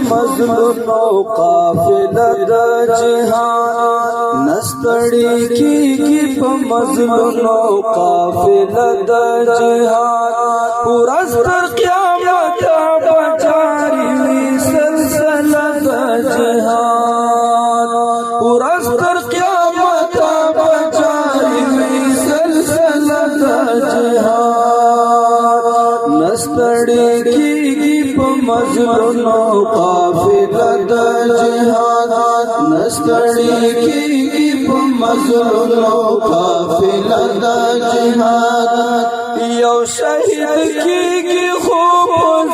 مظلومو قافله د جهان نستړی کیږي په مظلومو قافله د جهان پورا تر قیامت بجاری وی سلسله د جهان پورا تر قیامت بجاری وی سلسله د جهان نستړی کیږي په مظلومو قافله د جهان نستړی کیږي په مظلومو قافله د جهان یو شهید کیږي خو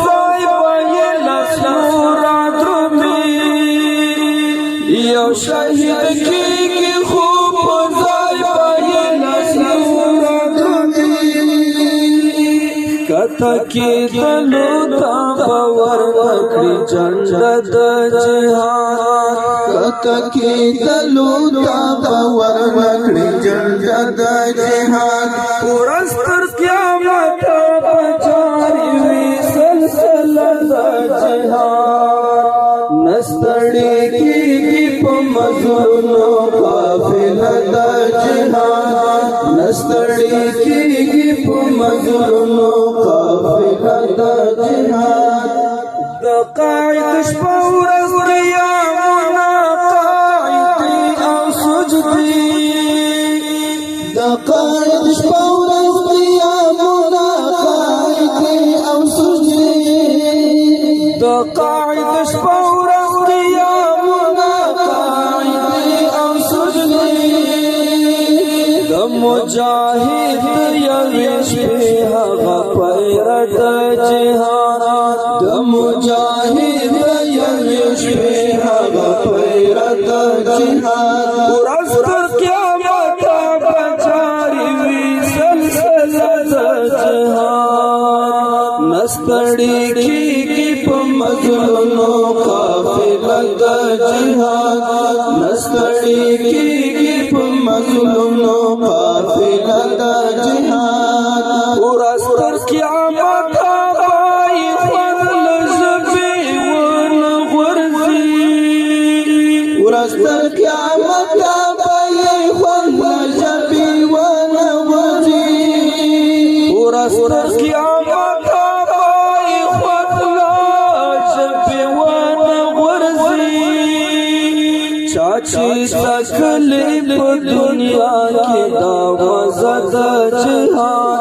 ځای وای لسورا درومي یو شهید کیږي خو ځای وای لسورا کته کې دلو تا باور وکړي جنت د جهان کته کې دلو تا باور وکړي جنت د جهان ورستر قیامت بچاری وی سلسله د جهان نستړی کیږي په مظلومو قافله د جهان نستړی کیږي په مظلومو قافله د جهان د قائد شپه ورځ قیامونه قائدي او سجدي د قائد شپه ورځ قیامونه قائدي او سجدي د قائد شپه ورځ قیامونه قائدي او سجدي د مجاهد یوې شپې هغه پیر د جهان د مجاهد یوې شپې هغه پیر د جهان ورځ تر قیامت بجاری وی سلسله د جهان نستړی کیږي په مظلومو قافله د جهان نستړی کیږي په مظلومو قافله د جهان ورځ تر قیامت بای خپل ژبې ونغورځي ورځ تر قیامت بای خپل ژبې ونغورځي ورځ تر قیامت بای خپل ژبې ونغورځي چاچی تکلی په دنیا کې دا مزه د جهان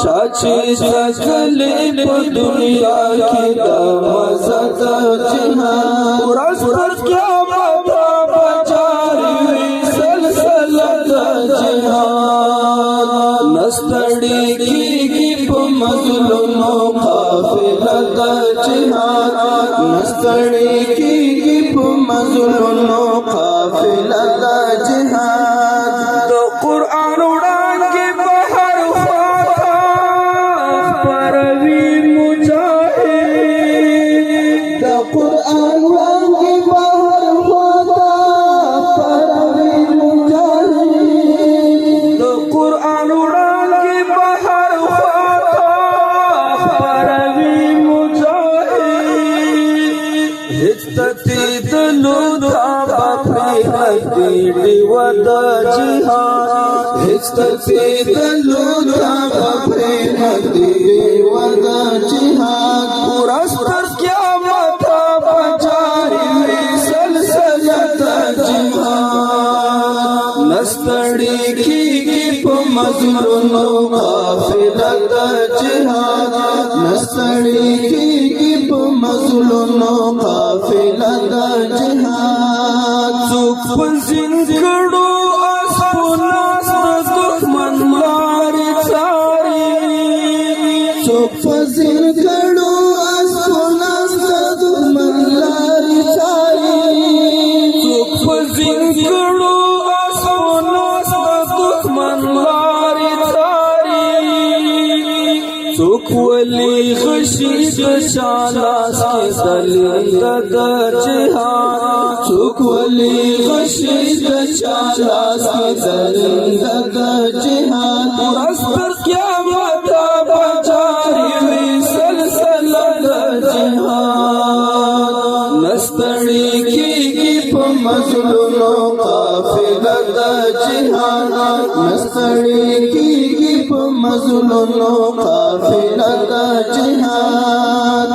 چاچی تکلی په دنیا کې دا مزه د جهان ورځ تر قیامت بجاری وی سلسله د جهان نستړی کیږي په مظلومو قافله د جهان نستړی کیږي په مظلومو قافله د جهان د قران وړاندې بهر خواته پروي مجاهد د قران وړاندې بهر خواته پروي مجاهد د قران وړاندې بهر خواته پروي مجاهد هیڅ تدلو دی ود جهان هیڅ تدلو پرې دی ود جهان پورا تر قیامت بجاری وی سلسله د جهان نستړی کیږي په مظلومو قافله د جهان نستړی کیږي په مظلومو قافله د جهان څوک پزین کړو اسپوناس د دښمن لارې څاري څوک پزین کړو اسپوناس د دښمن لارې څاري څوک پزین کړو اسپوناس د دښمن لارې څاري څوک ولی خشي د شالاس کې دلیل د جهان څوک ولی خشي د شالاس کې دلیل د جهان ورځ تر قیامت بجاری وی سلسله د جهان مزلونو قافله د جهاد نستړي کیږي په مزلونو قافله د جهاد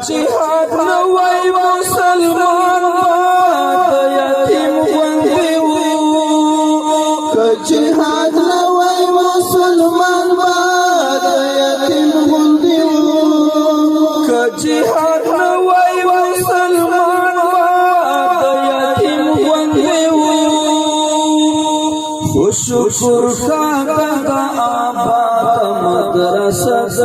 جهاد نو وای مسلمان بات یتیم غوندې وو جهاد نو وای مسلمان بات یتیم غوندې وو جهاد نو وای مسلمان بات یتیم غوندې وو شکر خاطا آباد مدرسه د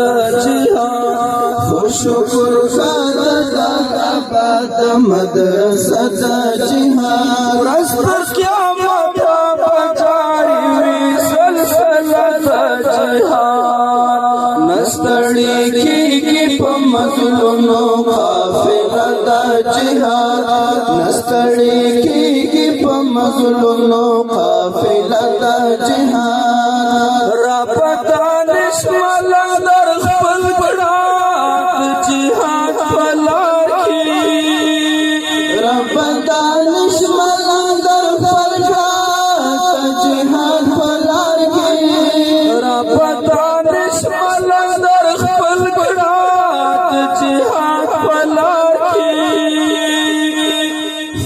جهاد شکر خاطا آباد مدرسه د جهاد رستر قیامت بجاری وی سلسله د جهاد نستړي کیږي په مزلونو قافله د جهاد نستړي کیږي په مزلونو قافله د جهاد رپتا نشمل در خپل ګړات جهاد پلار کی رپتا نشمل در خپل ګړات جهاد پلار کی رپتا نشمل در خپل ګړات جهاد پلار کی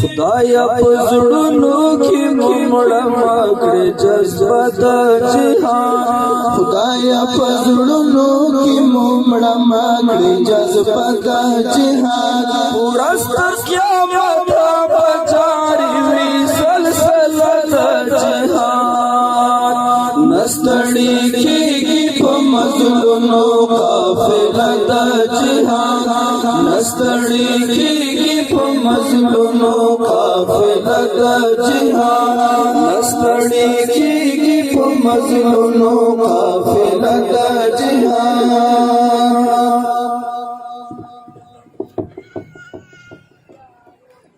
خدای په زړونو کې مړه مکړه جذبه د جهاد خدای په زړونو کې مړه مکړه جذبه د جهاد ورستر قیامت بجاری وی سلسله د جهاد نستړي کیږي په مزلونو قافله د جهاد نستړي کیږي په مزلونو قافله د جهاد نستړي کیږي په مزلونو قافله د جهاد